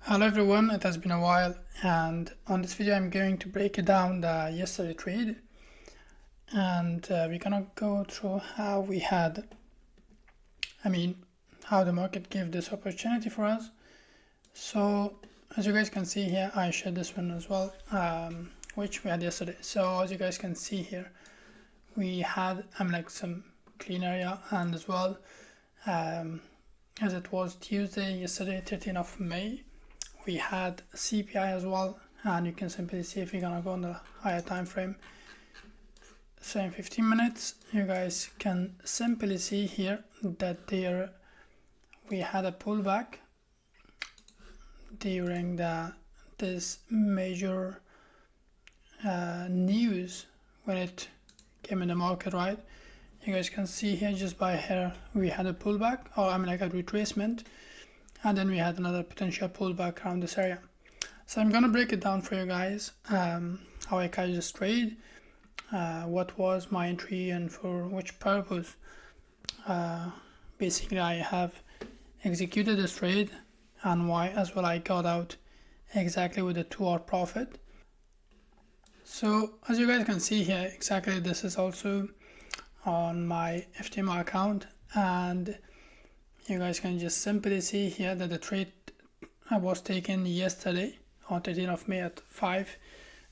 Hello everyone, it has been a while, and on this video I'm going to break down the yesterday trade, and we're gonna go through how how the market gave this opportunity for us. So as you guys can see here, I shared this one as well, which we had yesterday. So as you guys can see here, we had some clean area, and as well as it was Tuesday yesterday, 13th of May, we had CPI as well, and you can simply see if you're gonna go on the higher time frame. So in 15 minutes, you guys can simply see here that we had a pullback during this major news when it came in the market, right? You guys can see here, just by here, we had a pullback, or a retracement, and then we had another potential pullback around this area. So I'm gonna break it down for you guys, how I catch this trade, what was my entry and for which purpose. Basically I have executed this trade, and why as well I got out exactly with a 2-hour profit. So as you guys can see here, exactly this is also on my FTMO account, and you guys can just simply see here that the trade was taken yesterday on 13th of May at 5.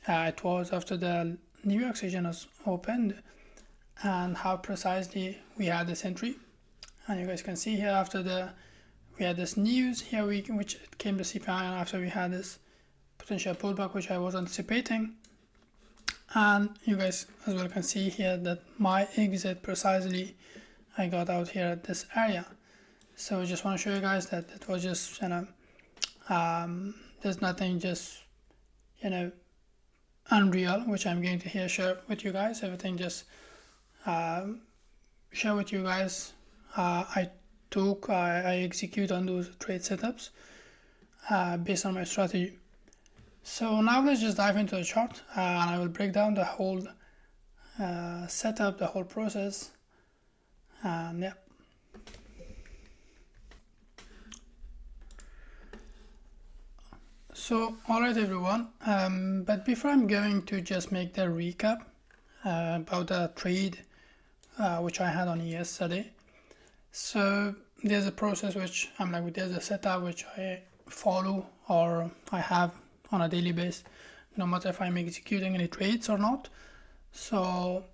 It was after the New York session was opened, and how precisely we had this entry. And you guys can see here, after we had this news here, which it came to CPI, and after we had this potential pullback which I was anticipating. And you guys as well can see here that my exit precisely, I got out here at this area. So I just want to show you guys that it was just there's nothing just unreal which I'm going to here share with you guys. Everything just share with you guys. I execute on those trade setups based on my strategy. So now let's just dive into the chart, and I will break down the whole setup, the whole process, and yeah. So alright everyone, but before I'm going to just make the recap about the trade which I had on yesterday. So there's a process which there's a setup which I follow, or I have on a daily basis, no matter if I'm executing any trades or not. So,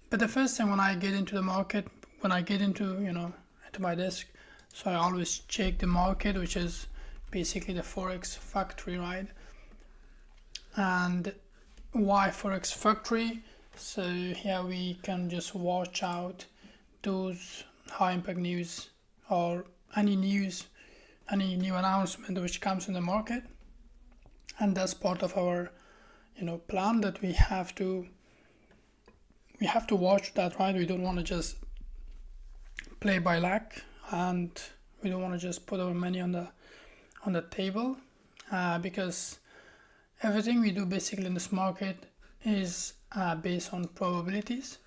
but the first thing when I get into the market, when I get into into my desk, so I always check the market, which is basically the forex factory, right? And why forex factory? So here we can just watch out those high impact news, or any new announcement which comes in the market, and that's part of our plan that we have to watch that, right? We don't want to just play by luck, and we don't want to just put our money on the table, because everything we do basically in this market is based on probabilities,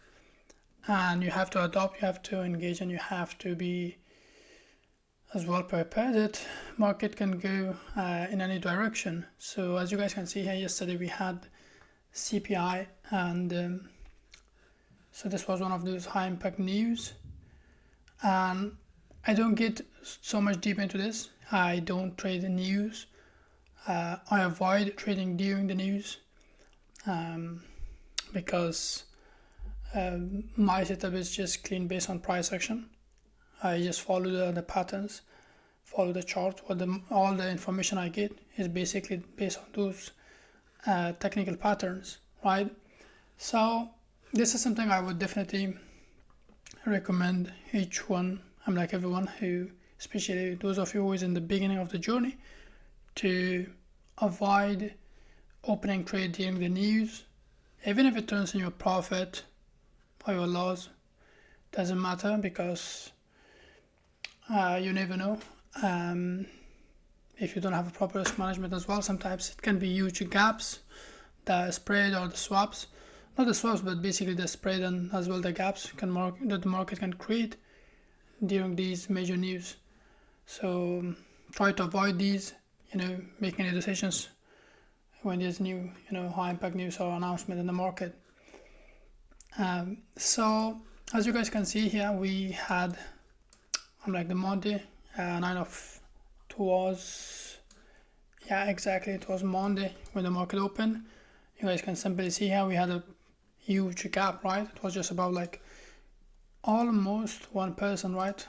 and you have to adopt, you have to engage, and you have to be as well prepared that market can go in any direction. So as you guys can see here, yesterday we had CPI, and so this was one of those high impact news, and I don't get so much deep into this. I don't trade the news. I avoid trading during the news, because my setup is just clean based on price action. I just follow the patterns, follow the chart. All the information I get is basically based on those technical patterns, right? So this is something I would definitely recommend each one. Everyone who, especially those of you who is in the beginning of the journey, to avoid opening trade during the news, even if it turns in your profit or your loss, doesn't matter, because you never know. If you don't have a proper risk management as well, sometimes it can be huge gaps, the spread or the swaps, not the swaps, but basically the spread and as well the gaps that the market can create during these major news. So try to avoid these making any decisions when there's new, high impact news or announcement in the market. So as you guys can see here, we had on like the Monday, it was Monday when the market opened. You guys can simply see here we had a huge gap, right? It was just about like almost 1%, right?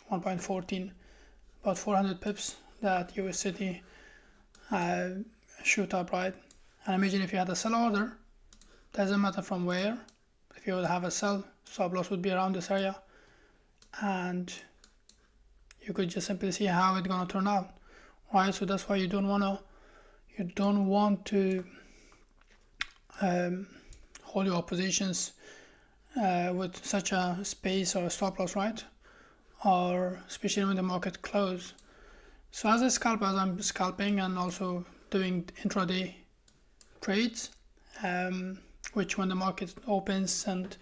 1.14, about 400 pips that US30 shoot up, right? And imagine if you had a sell order, doesn't matter from where, if you would have a sell, stop loss would be around this area, and you could just simply see how it's gonna turn out, right? So that's why you don't want to hold your positions with such a space or a stop loss, right? Or especially when the market closes. So as a scalper, as I'm scalping and also doing intraday trades, which when the market opens and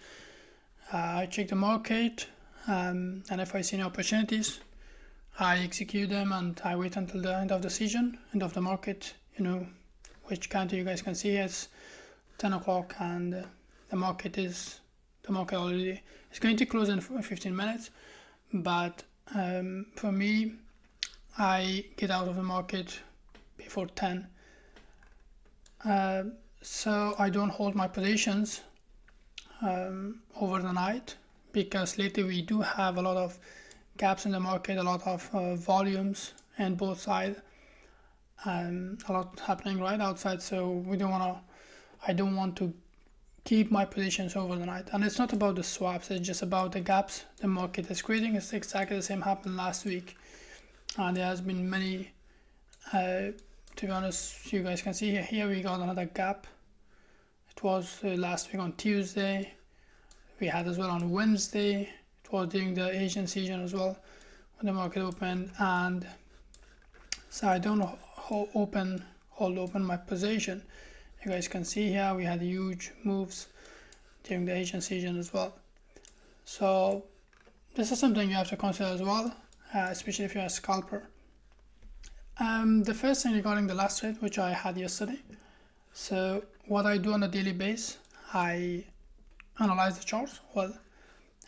I check the market, and if I see any opportunities, I execute them and I wait until the end of the session, end of the market, which counter you guys can see it's 10 o'clock and the market already is going to close in 15 minutes. But for me, I get out of the market before 10. So I don't hold my positions over the night, because lately we do have a lot of gaps in the market, a lot of volumes on both sides, a lot happening right outside. So I don't want to keep my positions over the night. And it's not about the swaps, it's just about the gaps the market is creating. It's exactly the same happened last week, and there has been many, to be honest. You guys can see here we got another gap. It was last week on Tuesday, we had as well on Wednesday. It was during the Asian season as well when the market opened, and so I don't hold open my position. You guys can see here we had huge moves during the Asian season as well. So this is something you have to consider as well, especially if you're a scalper. The first thing regarding the last trade which I had yesterday. So what I do on a daily basis, I analyze the charts. Well,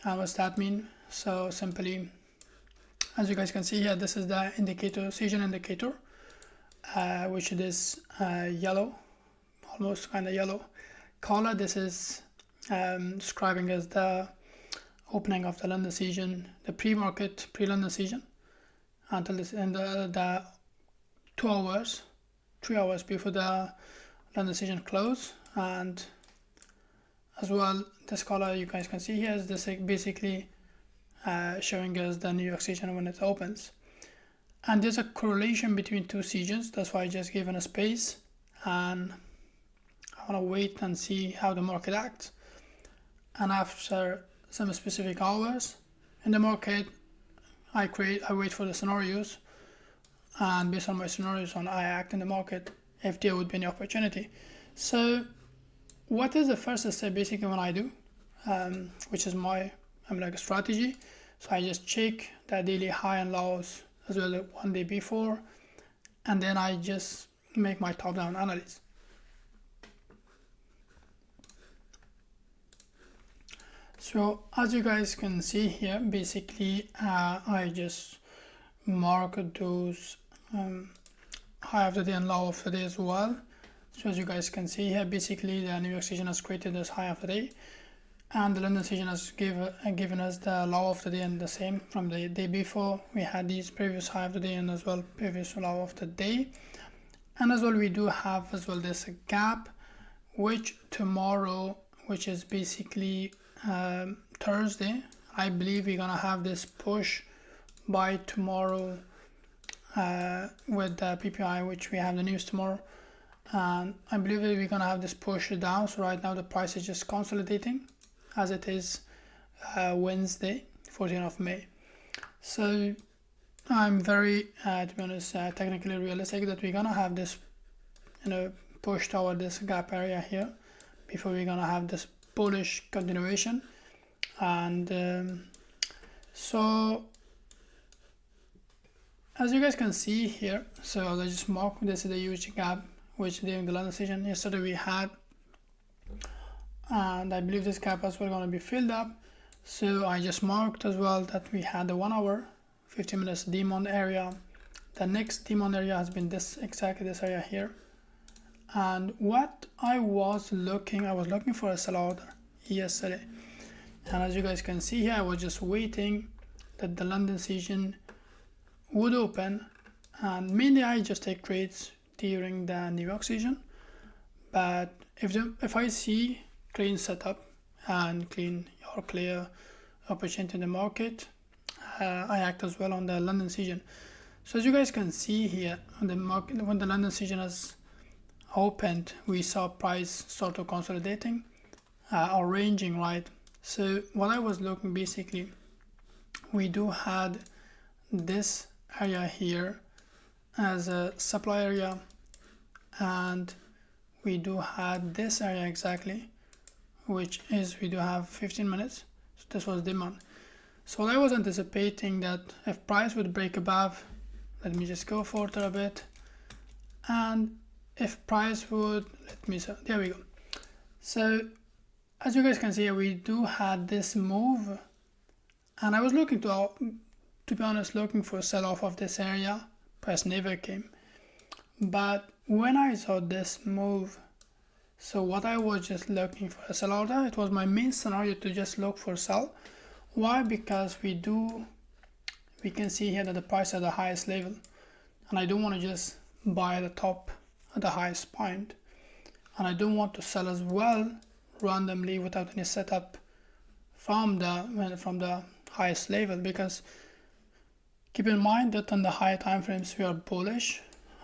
what's that mean? So simply, as you guys can see here, this is the indicator, season indicator, which is yellow, almost kind of yellow color. This is describing as the opening of the London season, the pre-London season, until this in the 3 hours before the London season close. And as well, this color you guys can see here is this basically showing us the New York season when it opens. And there's a correlation between two seasons. That's why I just given a space, and I want to wait and see how the market acts. And after some specific hours in the market, I wait for the scenarios, and based on my scenarios, I act in the market if there would be any opportunity. So what is the first step basically when I do, which is a strategy. So I just check the daily high and lows as well as one day before, and then I just make my top-down analysis. So as you guys can see here, basically I just mark those high of the day and low of the day as well. So as you guys can see here, basically the New York season has created this high of the day, and the London season has given us the low of the day, and the same from the day before. We had these previous high of the day and as well previous low of the day. And as well we do have as well this gap, which tomorrow, which is basically Thursday, I believe we're gonna have this push by tomorrow with the PPI, which we have the news tomorrow, and I believe that we're gonna have this push down. So right now the price is just consolidating as it is Wednesday 14th of May. So I'm very to be honest technically realistic that we're gonna have this push toward this gap area here before we're gonna have this bullish continuation. And so as you guys can see here, so as I just marked, this is the huge gap which during the London session yesterday we had, and I believe this gap as well going to be filled up. So I just marked as well that we had the 1 hour 50 minutes demand area. The next demand area has been this, exactly this area here. And what I was looking for a sell order yesterday, and as you guys can see here, I was just waiting that the London session would open, and mainly I just take trades during the New York session. But if I see clean setup and clean or clear opportunity in the market, I act as well on the London session. So as you guys can see here on the market, when the London session has opened, we saw price sort of consolidating or ranging, right? So what I was looking, basically we do had this area here as a supply area, and we do have this area exactly, which is we do have 15 minutes. So this was demand. So I was anticipating that if price would break above, let me just go further a bit, and if price would, there we go. So as you guys can see, we do have this move, and I was looking to be honest, looking for a sell-off of this area. Price never came. But when I saw this move, so what I was just looking for a sell order, it was my main scenario to just look for sell. Why? Because we can see here that the price at the highest level, and I don't want to just buy at the top at the highest point, and I don't want to sell as well randomly without any setup from the highest level, because keep in mind that on the higher time frames we are bullish.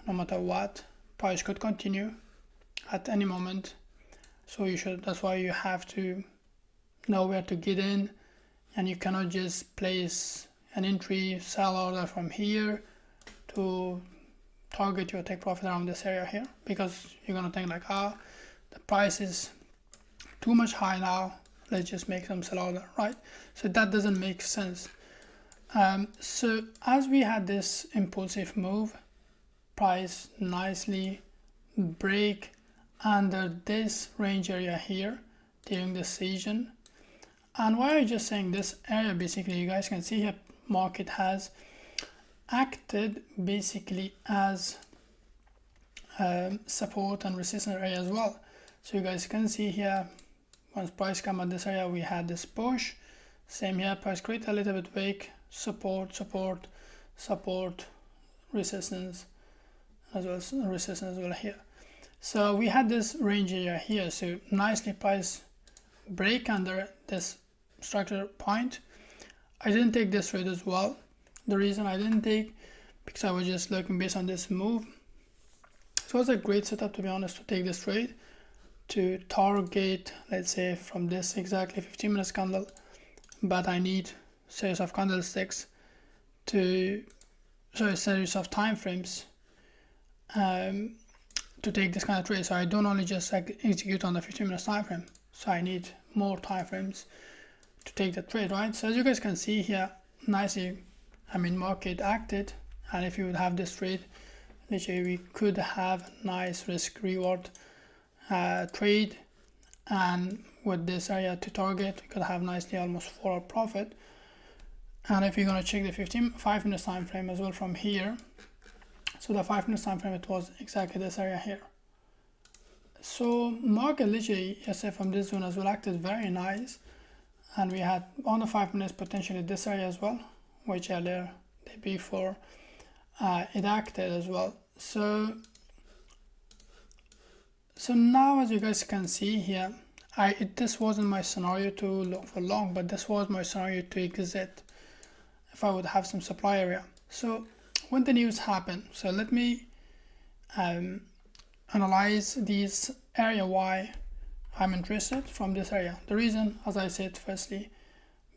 No matter what, price could continue at any moment. So that's why you have to know where to get in, and you cannot just place an entry sell order from here to target your take profit around this area here, because you're gonna think like, the price is too much high now, let's just make some sell order, right? So that doesn't make sense. So as we had this impulsive move, price nicely break under this range area here during the session. And why I'm just saying this area, basically you guys can see here market has acted basically as support and resistance area as well. So you guys can see here, once price come at this area, we had this push. Same here, price create a little bit weak, support, resistance as well as resistance as well here. So we had this range area here, so nicely price break under this structure point. I didn't take this trade as well. The reason I didn't take, because I was just looking based on this move. So it was a great setup, to be honest, to take this trade to target, let's say from this exactly 15 minutes candle, but I need series of candlesticks a series of time frames to take this kind of trade. So I don't only just execute on the 15 minutes time frame, so I need more time frames to take the trade, right? So as you guys can see here, nicely, market acted, and if you would have this trade, literally we could have a nice risk reward trade, and with this area to target, we could have nicely almost 4 profit. And if you're going to check the 5 minutes time frame as well from here, so the 5 minutes time frame, it was exactly this area here. So market literally, yesterday from this zone as well, acted very nice, and we had on the 5 minutes potentially this area as well, which earlier the day before it acted as well. So now as you guys can see here, this wasn't my scenario to look for long, but this was my scenario to exit if I would have some supply area. So when the news happened, so let me analyze this area, why I'm interested from this area. The reason, as I said, firstly,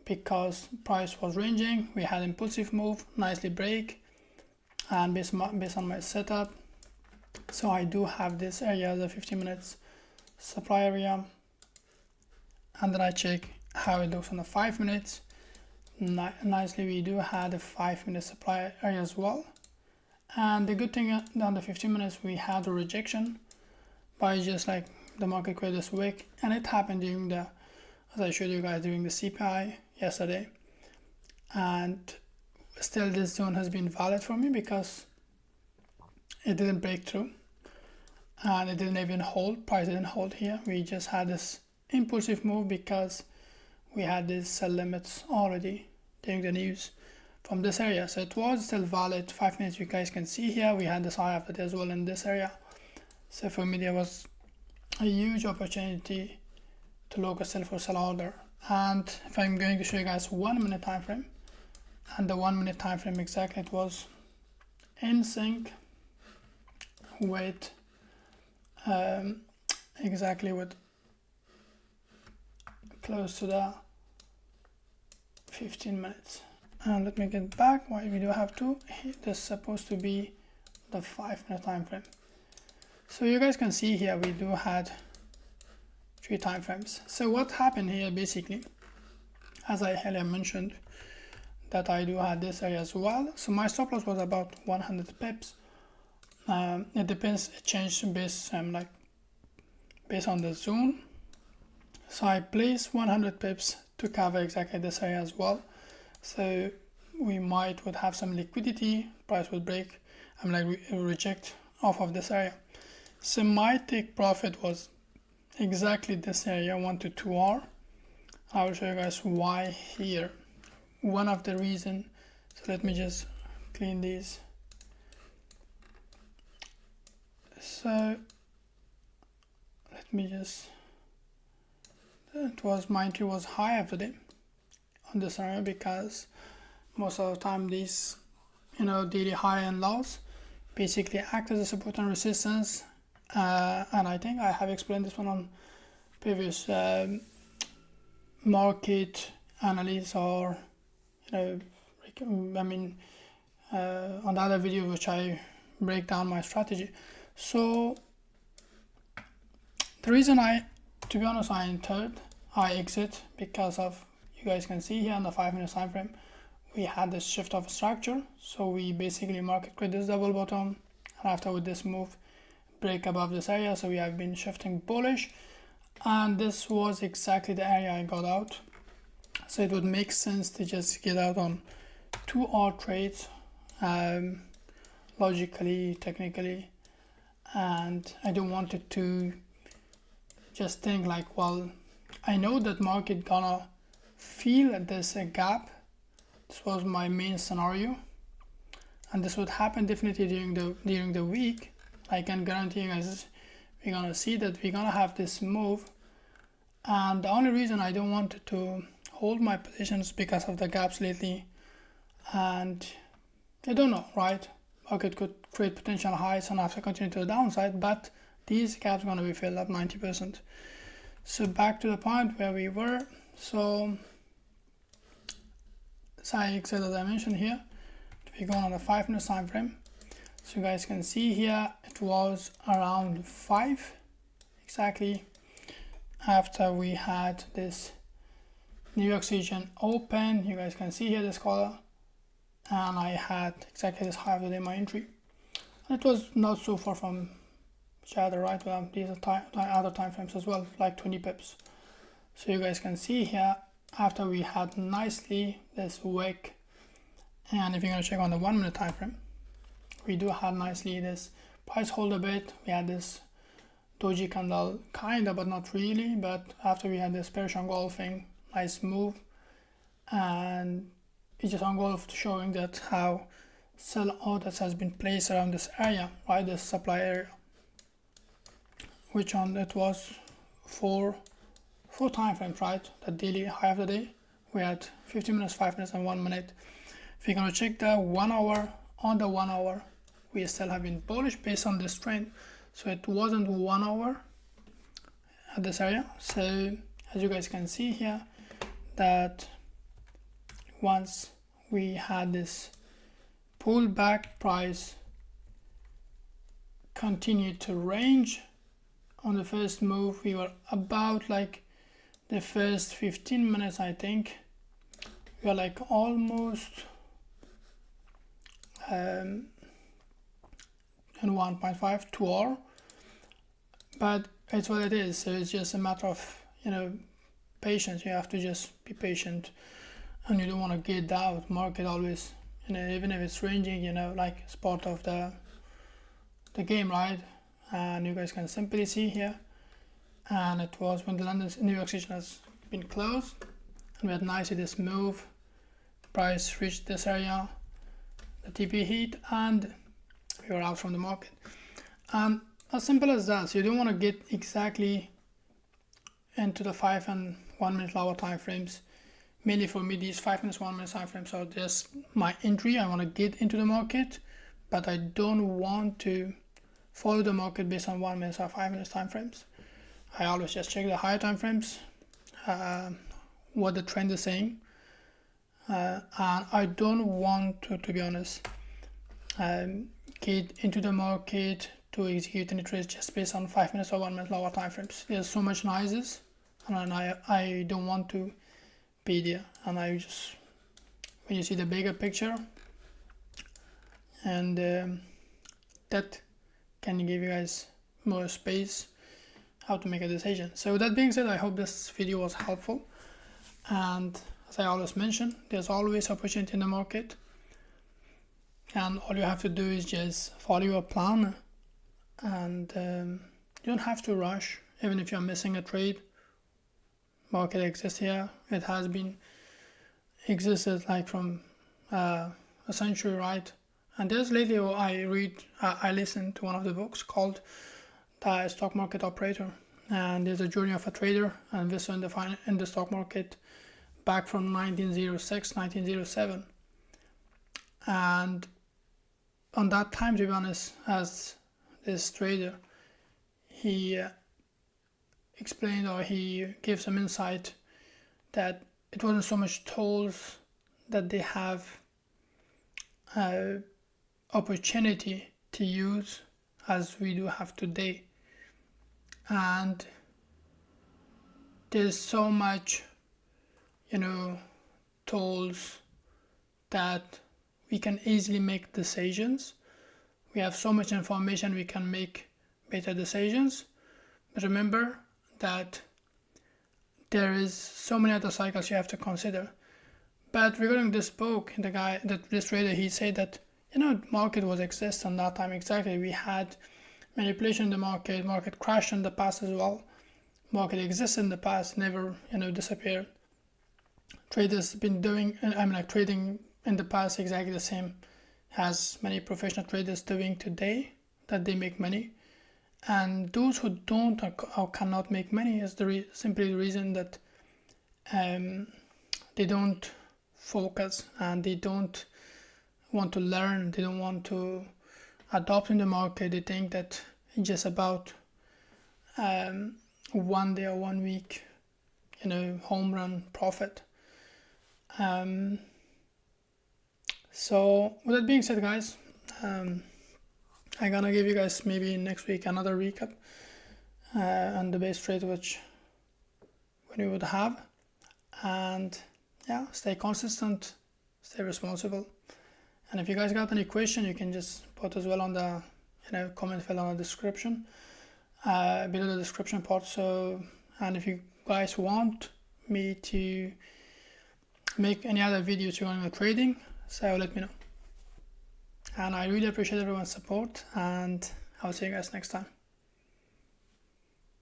because price was ranging, we had impulsive move, nicely break, and based on my setup, so I do have this area as a 15 minutes supply area, and then I check how it looks on the 5 minutes. Nicely we do have a 5 minute supply area as well, And the good thing on the 15 minutes, we had a rejection by just like the market created this wick, and it happened during the, as I showed you guys, during the CPI yesterday. And still this zone has been valid for me because it didn't break through and it didn't even hold. Price didn't hold here. We just had this impulsive move because we had these sell limits already during the news from this area. So it was still valid. 5 minutes, you guys can see here, we had this high after as well in this area. So for me, there was a huge opportunity to look a sell for sell order. And if I'm going to show you guys 1 minute time frame, and the 1 minute time frame exactly, it was in sync with exactly with close to the 15 minutes. And let me get back. Why we do have to, this is supposed to be the 5 minute time frame. So you guys can see here we do had 3 time frames. So what happened here basically, as I earlier mentioned, that I do have this area as well. So my stop loss was about 100 pips. It depends, it changed based based on the zone. So I placed 100 pips to cover exactly this area as well. So we would have some liquidity, price would break, reject off of this area. So my take profit was exactly this area, 1 to 2R. I will show you guys why here. One of the reason, so let me just clean these. So let me just, my entry was high after day on this area because most of the time these daily high and lows basically act as a support and resistance, and I think I have explained this one on previous market analysis, or on the other video which I break down my strategy. So the reason to be honest, I exit because of, you guys can see here on the 5 minute time frame, we had this shift of structure. So we basically market create this double bottom, and after with this move break above this area, so we have been shifting bullish, and this was exactly the area I got out. So it would make sense to just get out on 2R trades, logically, technically, and I don't want it to just think like, well, I know that market gonna feel this gap. This was my main scenario, and this would happen definitely during the week. I can guarantee you guys we're gonna see that we're gonna have this move, and the only reason I don't want to hold my positions because of the gaps lately, and I don't know, right? Market could create potential highs and after continue to the downside, but these gaps are going to be filled up 90%. So back to the point where we were. So I exit, as I mentioned here, we go on the 5 minute time frame. So you guys can see here it was around 5 exactly after we had this New York session open. You guys can see here this color, and I had exactly this high of the day my entry. It was not so far from each other, right? Well, these are other time frames as well, like 20 pips. So you guys can see here after we had nicely this wick, and if you're gonna check on the 1 minute time frame, we do have nicely this price hold a bit. We had this doji candle kinda, but not really. But after we had this bearish engulfing, nice move, and it's just engulfed, showing that how sell orders has been placed around this area, right? This supply area, which on it was four time frames, right? The daily high of the day, we had 15 minutes, 5 minutes, and 1 minute. If you're gonna check the 1 hour, on the 1 hour, we still have been bullish based on this trend. So it wasn't 1 hour at this area. So as you guys can see here, that once we had this pullback, price continued to range. On the first move, we were about like the first 15 minutes, I think we were like almost in 1.5 2 hours, but it's what it is. So it's just a matter of patience. You have to just be patient, and you don't want to get out. Market always, even if it's ranging, like it's part of the game, right? And you guys can simply see here, and it was when the New York session has been closed, and we had nicely this move. Price reached this area, the TP hit, and we were out from the market. And as simple as that. So you don't want to get exactly into the 5 and 1 minute lower time frames. Mainly for me, these 5 minutes, 1 minute time frames are just my entry. I want to get into the market, but I don't want to follow the market based on 1 minute or 5 minutes time frames. I always just check the higher time frames, what the trend is saying, and I don't want to be honest, get into the market to execute any trades just based on 5 minutes or 1 minute lower time frames. There's so much noises, and I don't want to be there. And I just, when you see the bigger picture, and that can give you guys more space how to make a decision. So that being said, I hope this video was helpful, and as I always mention, there's always opportunity in the market, and all you have to do is just follow your plan, and you don't have to rush. Even if you're missing a trade, market exists here. It has been existed like from a century, right? And there's lately I listened to one of the books called The Stock Market Operator, and there's a journey of a trader and investor in the stock market back from 1906, 1907. And on that time, to be honest, as this trader, he explained, or he gave some insight, that it wasn't so much tools that they have opportunity to use as we do have today. And there's so much tools that we can easily make decisions. We have so much information, we can make better decisions. But remember that there is so many other cycles you have to consider. But regarding this book, this trader, he said that market was existent that time. Exactly, we had manipulation in the market crashed in the past as well. Market exists in the past, never disappeared. Traders been doing, trading in the past exactly the same as many professional traders doing today, that they make money. And those who don't or cannot make money is simply the reason that they don't focus, and they don't want to learn. They don't want to adopt in the market. They think that it's just about 1 day or 1 week, home run profit. So with that being said, guys, I'm gonna give you guys maybe next week another recap on the base trade which we would have. And yeah, stay consistent, stay responsible. And if you guys got any question, you can just put as well on the comment field on the description, below the description part. So, and if you guys want me to make any other videos regarding the trading, so let me know. And I really appreciate everyone's support, and I'll see you guys next time.